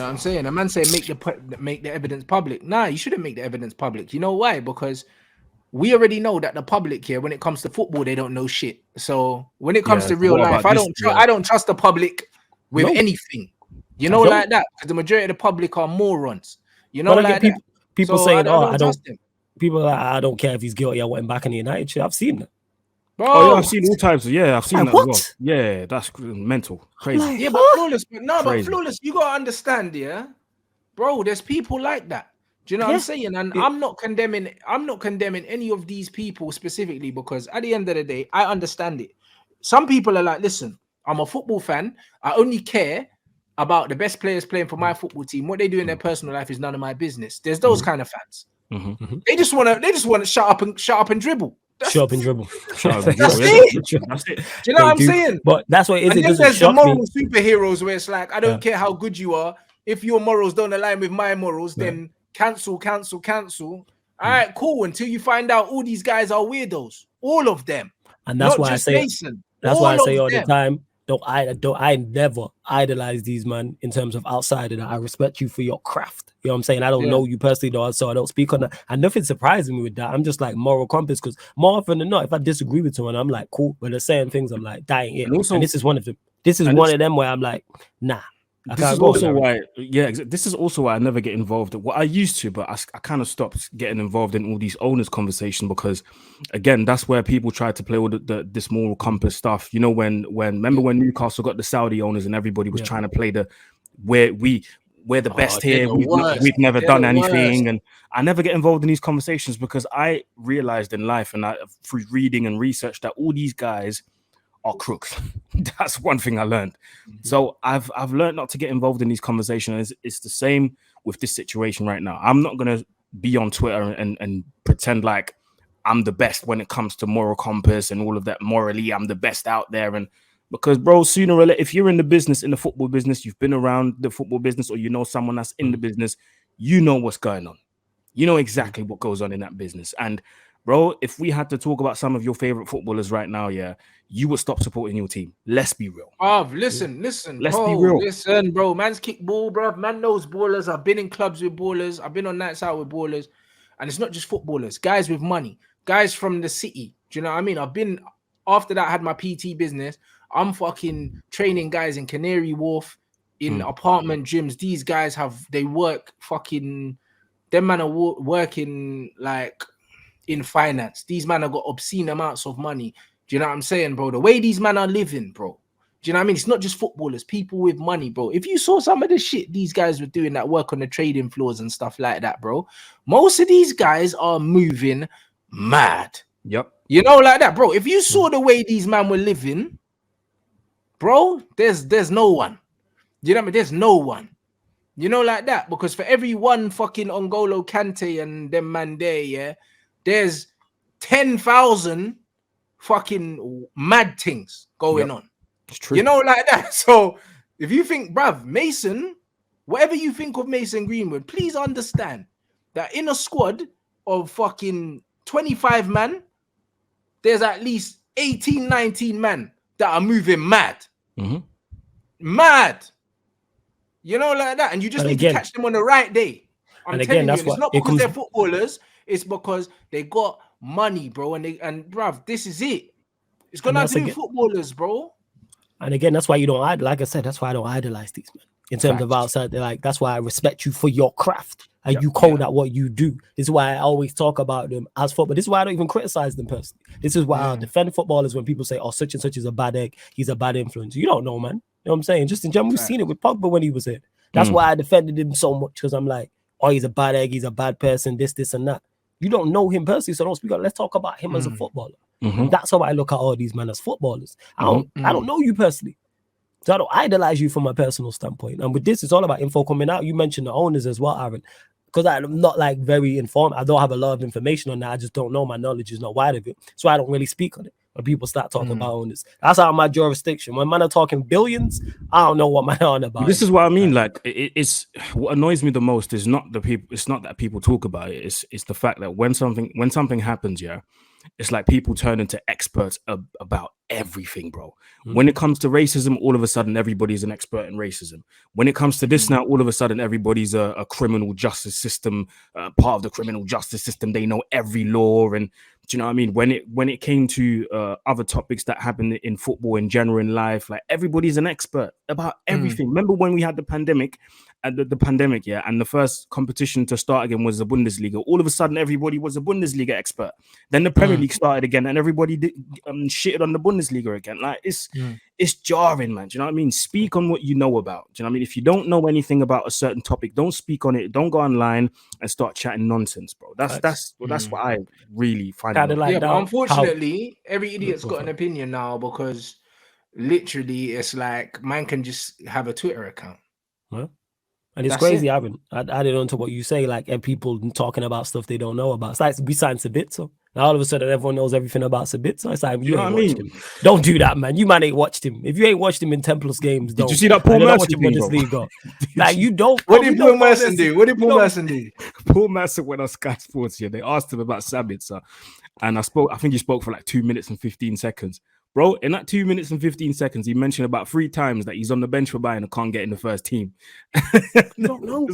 know what I'm saying? A man say make the evidence public. Nah, you shouldn't make the evidence public. You know why? Because we already know that the public here, when it comes to football, they don't know shit. So when it comes to real life, I don't trust the public with anything. You know, like that, because the majority of the public are morons. You know, like that. People saying, I don't trust him. People are like, I don't care if he's guilty. I want him back in the United shit. I've seen that. Bro. Oh, yeah, I've seen all types. Yeah, I've seen that as well. Yeah, that's mental. Crazy. Like, yeah, but Flawless. But Flawless, you got to understand, yeah? Bro, there's people like that. Do you know what I'm saying? And I'm not condemning any of these people specifically, because at the end of the day, I understand it. Some people are like, listen, I'm a football fan. I only care about the best players playing for my football team. What they do in their personal life is none of my business. There's those kind of fans. They just want to shut up and dribble. Shut up and dribble. That's it. Do you know what I'm saying? But that's what it is. And then there's the moral superheroes where it's like, I don't care how good you are. If your morals don't align with my morals, then cancel. All right, cool. Until you find out all these guys are weirdos. All of them. And that's why I say Mason. That's why I say all the time, I never idolize these men in terms of outside of that. I respect you for your craft. You know what I'm saying? I don't know you personally, though, so I don't speak on that. And nothing surprises me with that. I'm just like moral compass, because more often than not, if I disagree with someone, I'm like, cool. But there's certain things I'm like, dying it. And this is one of them. This is one of them where I'm like, nah. This is also why, this is also why I never get involved. Well, I used to, but I kind of stopped getting involved in all these owners' conversation, because, again, that's where people try to play all this moral compass stuff. You know, remember when Newcastle got the Saudi owners and everybody was trying to play we're the best here. We've never done anything, and I never get involved in these conversations, because I realized in life, and through reading and research, that all these guys are crooks. That's one thing I learned. So I've learned not to get involved in these conversations. It's the same with this situation right now. I'm not gonna be on Twitter and pretend like I'm the best when it comes to moral compass and all of that. Morally, I'm the best out there. And because, bro, sooner or later, if you're in the football business, you've been around the football business, or you know someone that's in the business, you know what's going on. You know exactly what goes on in that business. And bro, if we had to talk about some of your favorite footballers right now, you would stop supporting your team. Let's be real. Listen. Let's be real. Listen, bro. Man's kick ball, bro. Man knows ballers. I've been in clubs with ballers. I've been on nights out with ballers. And it's not just footballers. Guys with money. Guys from the city. Do you know what I mean? After that, I had my PT business. I'm fucking training guys in Canary Wharf, in apartment gyms. These guys they work fucking, them man are working like in finance. These men have got obscene amounts of money. Do you know what I'm saying, bro? The way these men are living, bro. Do you know what I mean? It's not just footballers, people with money, bro. If you saw some of the shit these guys were doing that work on the trading floors and stuff like that, bro, most of these guys are moving mad. Yep. You know, like that, bro. If you saw the way these men were living, bro, there's no one. You know what I mean? There's no one. You know, like that. Because for every one fucking N'Golo Kante and them man there, there's 10,000 fucking mad things going on. It's true. You know, like that. So if you think, bruv, Mason, whatever you think of Mason Greenwood, please understand that in a squad of fucking 25 man, there's at least 18, 19 men that are moving mad. Mad. You know, like that. And you just need to catch them on the right day. I'm telling you, it's not because they're footballers. It's because they got money, bro. And bruv, this is it. It's got nothing to do with footballers, bro. And again, that's why you don't, like I said, that's why I don't idolize these men. In terms of outside, like, that's why I respect you for your craft. And you code at what you do. This is why I always talk about them as football. This is why I don't even criticize them personally. This is why I defend footballers when people say, oh, such and such is a bad egg. He's a bad influence. You don't know, man. You know what I'm saying? Just in general, we've seen it with Pogba when he was here. That's why I defended him so much, because I'm like, oh, he's a bad egg. He's a bad person, this, and that. You don't know him personally, so don't speak up. Let's talk about him as a footballer. That's how I look at all these men as footballers. I don't know you personally. So I don't idolize you from a personal standpoint. And with this, it's all about info coming out. You mentioned the owners as well, Aaron. Because I'm not like very informed. I don't have a lot of information on that. I just don't know. My knowledge is not wide of it. So I don't really speak on it when people start talking about owners. That's out of my jurisdiction. When man are talking billions, I don't know what man are on about. This is what I mean. Like, it's what annoys me the most is not the people. It's not that people talk about it. It's the fact that when something happens, it's like people turn into experts about everything, bro. When it comes to racism, all of a sudden everybody's an expert in racism. When it comes to this now, all of a sudden everybody's a criminal justice system, part of the criminal justice system. They know every law, and do you know what I mean? When it came to other topics that happen in football in general in life, like everybody's an expert about everything. Remember when we had the pandemic, and the pandemic, yeah, and the first competition to start again was the Bundesliga. All of a sudden, everybody was a Bundesliga expert. Then the Premier League started again, and everybody shitted on the Bundesliga again. Like it's jarring, man. Do you know what I mean? Speak on what you know about. Do you know what I mean? If you don't know anything about a certain topic, don't speak on it. Don't go online and start chatting nonsense, bro. That's what I really find. Like but unfortunately, every idiot's got an opinion now, because literally it's like man can just have a Twitter account. Well, and it's crazy, Aaron. Added on to what you say, like, and people talking about stuff they don't know about. It's like we signed Sabitzer. Now all of a sudden everyone knows everything about Sabitzer. It's like, you ain't watched him. Don't do that, man. You man ain't watched him. If you ain't watched him in 10 plus games, did you see that Paul Merson thing, bro? Like, you don't. What did Paul Merson do? What did Paul Merson do? Paul Merson went on Sky Sports here. They asked him about Sabitzer, and I think he spoke for like 2 minutes and 15 seconds. Bro, in that 2 minutes and 15 seconds, he mentioned about 3 times that he's on the bench for Bayern and can't get in the first team. You don't know.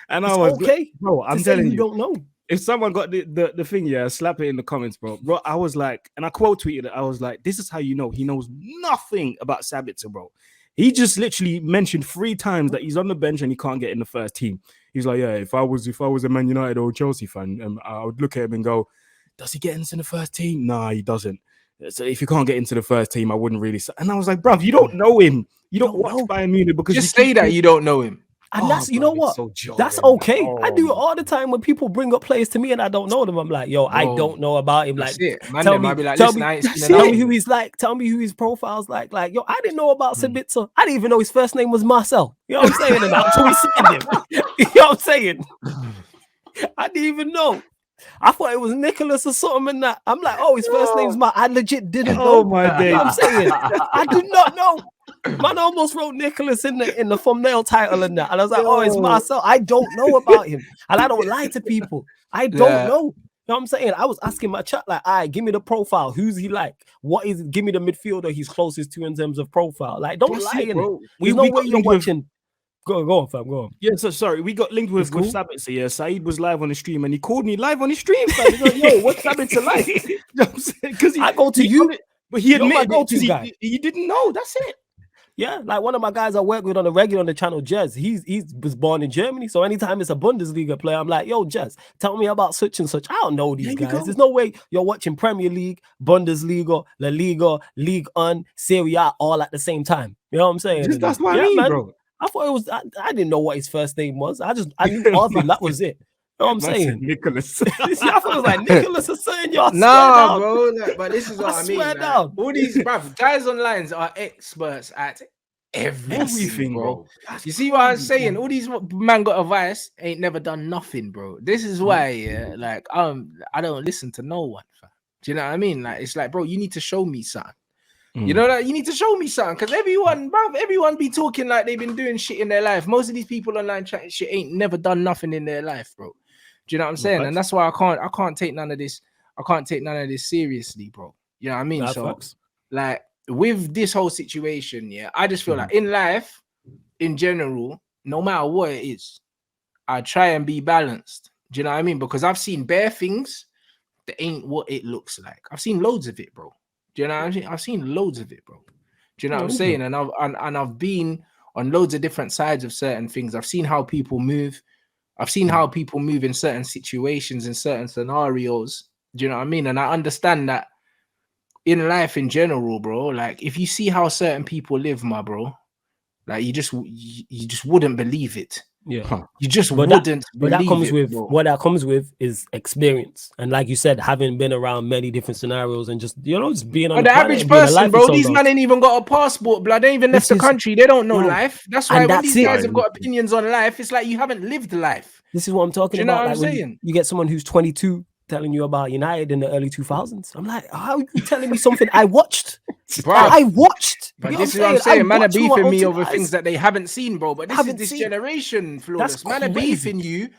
And I was okay, bro, I'm telling you, don't know. If someone got the thing, yeah, slap it in the comments, bro. Bro, I was like, and I quote tweeted it, I was like, this is how you know he knows nothing about Sabitzer, bro. He just literally mentioned 3 times that he's on the bench and he can't get in the first team. He's like, yeah, if I was a Man United or Chelsea fan, I would look at him and go, does he get into the first team? Nah, he doesn't. So if you can't get into the first team, I wouldn't really. And I was like, bruv, you don't know him. You don't watch Bayern Munich because just say that you don't know him. And that's, you know what? So that's okay. I do it all the time when people bring up players to me and I don't know them. I'm like, yo, I don't know about him. Like, tell me who he's like. Tell me who his profile's like. Like, yo, I didn't know about Sabitzer. I didn't even know his first name was Marcel. You know what I'm saying? And until we signed him. You know what I'm saying? I didn't even know. I thought it was Nicholas or something and that. I'm like, oh, his first name's I legit didn't know. Oh my day. You know what I'm saying? I did not know. Man almost wrote Nicholas in the thumbnail title and that. And I was like, oh, it's Marcel. I don't know about him. And I don't lie to people. I don't know. You know what I'm saying? I was asking my chat, like, all right, give me the profile. Who's he like? Give me the midfielder he's closest to in terms of profile. Like, don't lie in it. There's no way you're watching. Go on, fam. Go on. Yeah, so sorry, we got linked with Sabitzer. Yeah, Saeed was live on the stream and he called me live on the stream. Fam. He's like, yo, what's Sabitzer like? You know what I'm saying? Because I go to you, but he admitted he didn't know. That's it. Yeah, like one of my guys I work with on the regular on the channel, Jez. He was born in Germany, so anytime it's a Bundesliga player, I'm like, yo, Jez, tell me about such and such. I don't know these guys. There's no way you're watching Premier League, Bundesliga, La Liga, Ligue 1, Serie A all at the same time. You know what I'm saying? That's what I mean, man. Bro. I thought it was. I didn't know what his first name was. I knew of him. That was it. You know what I'm saying? Nicholas. I thought it was like Nicholas or something. Nah, bro. But this is what I mean. Swear down. All these guys online are experts at everything, bro. You see what I'm saying? All these man got advice ain't never done nothing, bro. This is why, like, I don't listen to no one. Fam. Do you know what I mean? Like, it's like, bro, you need to show me something. You know that you need to show me something, because everyone be talking like they've been doing shit in their life. Most of these people online chatting shit ain't never done nothing in their life, bro. Do you know what I'm saying? And that's why I can't take none of this. I can't take none of this seriously, bro. You know what I mean? Like with this whole situation, yeah, I just feel like in life, in general, no matter what it is, I try and be balanced. Do you know what I mean? Because I've seen bare things that ain't what it looks like. I've seen loads of it, bro. Do you know what I'm saying? I've seen loads of it, bro. Do you know what I'm saying? And I've been on loads of different sides of certain things. I've seen how people move. I've seen how people move in certain situations, in certain scenarios. Do you know what I mean? And I understand that in life in general, bro, like if you see how certain people live, my bro, like you just wouldn't believe it. Yeah, you just wouldn't. But that comes with what that comes with is experience, and like you said, having been around many different scenarios, and just just being on the average person, bro. These men ain't even got a passport, blood. They ain't even left the country. They don't know life. That's why when these guys have got opinions on life, it's like you haven't lived life. This is what I'm talking about. You know what I'm saying? You get someone who's 22 telling you about United in the early 2000s. I'm like, how are you telling me something I watched? Bro, I watched. But this is what I'm saying. Man are beefing me over things that they haven't seen, bro. But this generation, Flawless. Man are beefing you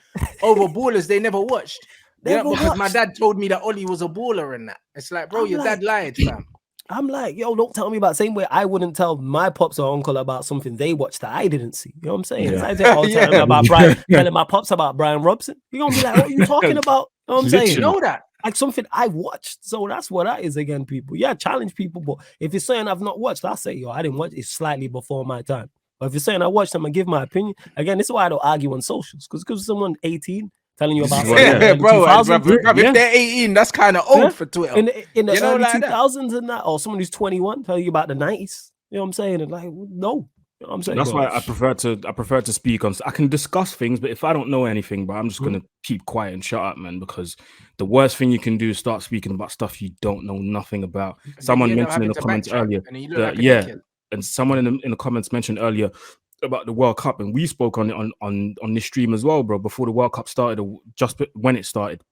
over ballers they never watched. Yeah, Never because my watched. dad told me that Ollie was a baller and that. It's like, bro, I'm your dad lied, fam. I'm like, yo, don't tell me about same way I wouldn't tell my pops or uncle about something they watched that I didn't see. You know what I'm saying? Yeah. I say, oh, telling me about telling my pops about Brian Robson. You're gonna be like, what are you talking about? You know what I'm saying? You know that. Like something I watched. So that's what that is again, people. Yeah, challenge people. But if it's something I've not watched, I'll say, yo, I didn't watch it slightly before my time. But if it's something I watched, I'm gonna give my opinion. Again, this is why I don't argue on socials. Because someone 18 telling you about bro, 2000s, if they're 18, that's kind of old for Twitter. In the early like 2000s and that, or someone who's 21 telling you about the 90s. You know what I'm saying? And like, no. You know what I'm saying? That's why I prefer to speak on. I can discuss things, but if I don't know anything, bro, I'm just gonna keep quiet and shut up, man. Because the worst thing you can do is start speaking about stuff you don't know nothing about. Someone mentioned in the comments earlier, and someone in the comments mentioned earlier about the World Cup, and we spoke on it on this stream as well, bro. Before the World Cup started, or just when it started,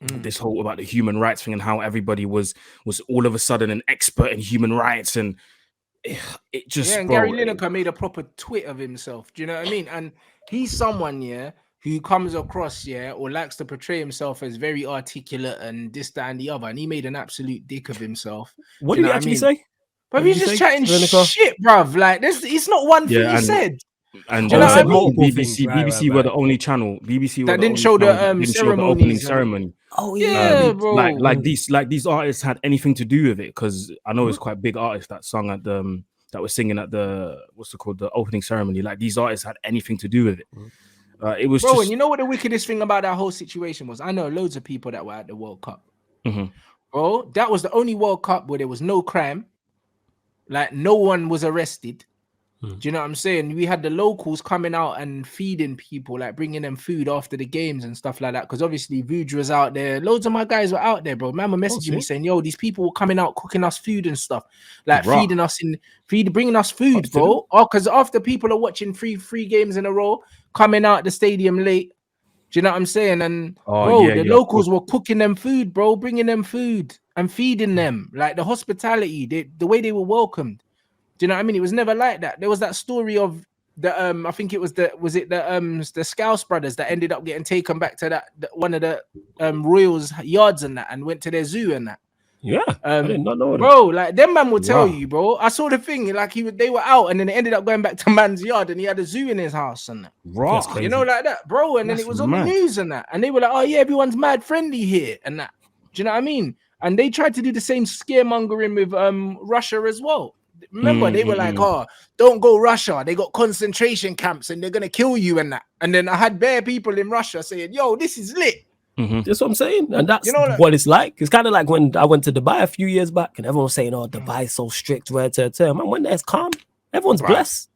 this whole about the human rights thing and how everybody was all of a sudden an expert in human rights, and it just and Gary Lineker made a proper twit of himself. Do you know what I mean? And he's someone, who comes across, or likes to portray himself as very articulate and this, that, and the other. And he made an absolute dick of himself. What did he actually say? But he's just chatting shit, bruv. Like, it's not one thing he said. And you know what I mean? BBC were the only channel. BBC that didn't show the opening ceremony. Oh yeah, bro. Like these artists had anything to do with it, because I know it's quite big artists that sung at the that was singing at the the opening ceremony. Like, these artists had anything to do with it. It was and you know what the wickedest thing about that whole situation was? I know loads of people that were at the World Cup. Bro, that was the only World Cup where there was no crime. Like, no one was arrested. Do you know what I'm saying? We had the locals coming out and feeding people, like bringing them food after the games and stuff like that. Because obviously Vuj was out there. Loads of my guys were out there, bro. Man were messaging me saying, yo, these people were coming out, cooking us food and stuff. Like bringing us food, bro. Oh, because after people are watching three games in a row, coming out the stadium late. Do you know what I'm saying? And the locals were cooking them food, bro, bringing them food and feeding them. Like, the hospitality, the way they were welcomed. Do you know what I mean? It was never like that. There was that story of the I think it was the Scouse brothers that ended up getting taken back to one of the Royals yards and that, and went to their zoo and that. Yeah, I did not know that. Bro, like, them man will tell you, bro. I saw the thing, like they were out and then they ended up going back to man's yard and he had a zoo in his house and that. You know, like that, bro. And then it was on the news and that, and they were like, oh yeah, everyone's mad friendly here and that. Do you know what I mean? And they tried to do the same scaremongering with Russia as well. Remember, they were like, oh, don't go Russia. They got concentration camps and they're going to kill you and that. And then I had bare people in Russia saying, yo, this is lit. That's what I'm saying. And that's what it's like. It's kind of like when I went to Dubai a few years back and everyone was saying, oh, Dubai's so strict, man, when there's calm, everyone's blessed.